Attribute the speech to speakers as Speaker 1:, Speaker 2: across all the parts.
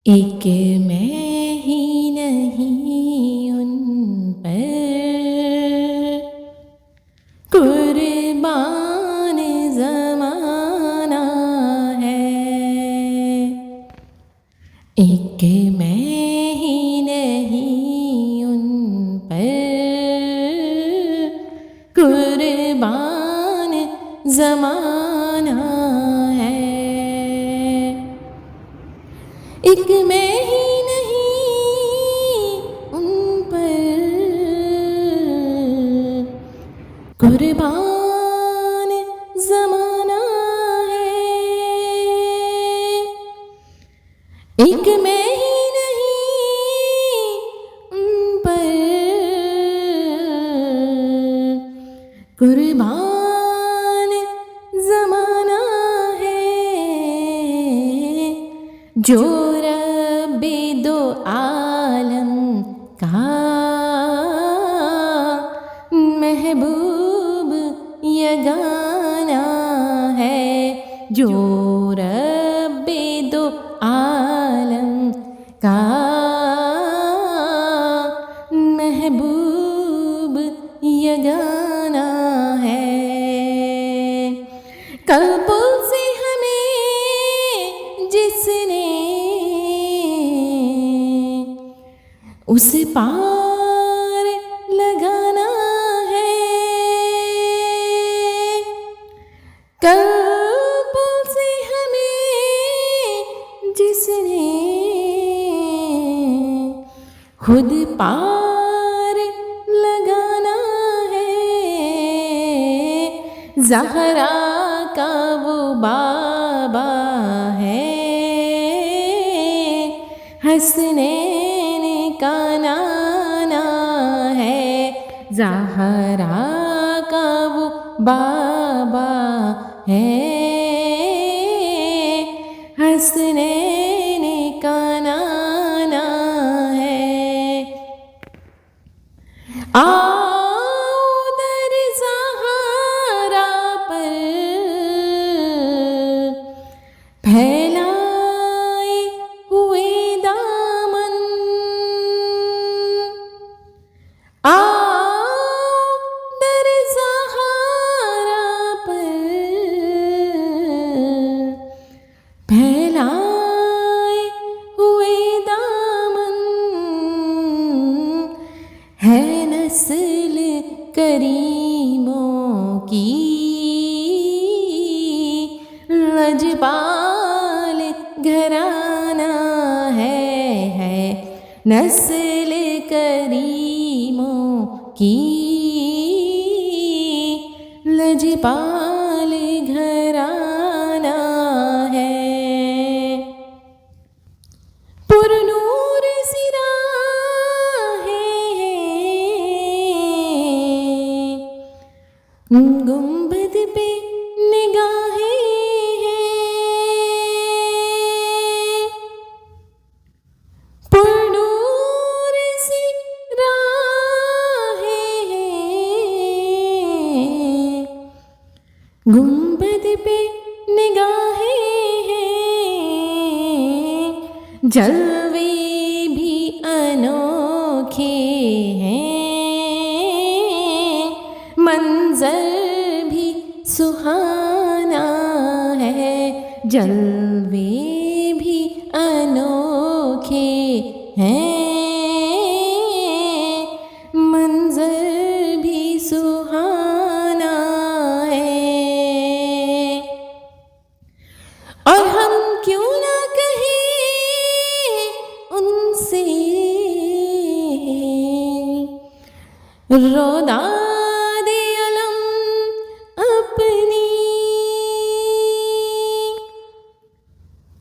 Speaker 1: एक मैं ही नहीं उन पर कुर्बान ज़माना है। एक मैं ही नहीं उन पर कुर्बान ज़माना है। एक मैं ही नहीं उन पर कुर्बान ज़माना है। एक मैं ही नहीं उन पर कुर्बान ज़माना है। जो रब्बे दो आलम का महबूब यगाना है। जो रब्बे दो आलम का महबूब यगाना है। कल्बों से हमें जिसने उस पार लगाना है। कल्बों से हमें जिसने खुद पार लगाना है। ज़हरा का वो बाबा है, हसनैन का नाना है। ज़हरा का वो बाबा है, हसनैन का नाना है। आओ दर ज़हरा पर फैलाए हुए दामन। आओ दर ज़हरा पर फैलाए हुए दामन। है नस्ल करीमों की लजपाल घराना है। नस्ल करीमों की लजपाल घराना है। पुरनूर सिरा है, गुंबद पे निगाहें हैं। पुरनूर सिरा है, गुंबद पे निगाहें हैं। जलवे भी अनोखे हैं, मंजर भी सुहाना है। जलवे भी अनोखे हैं, मंजर भी सुहाना है। और हम क्यों ना कहें उनसे रोदा दे अलम अपनी।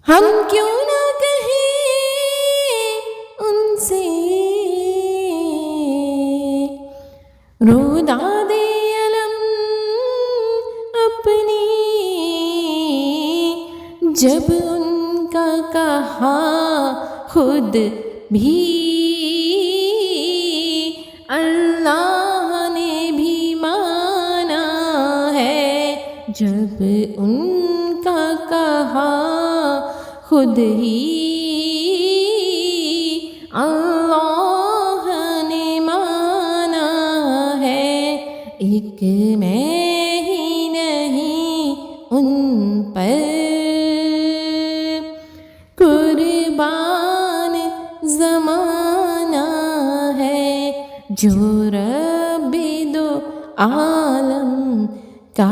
Speaker 1: हम क्यों ना कहें उनसे रोदा दे अलम अपनी। जब उनका कहा खुद भी अल्लाह ने भी माना है। जब उनका कहा खुद ही अल्लाह ने माना है, एक मैं ही नहीं उन पर कुर्बान ज़माना है, जो रब्बे दो आलम का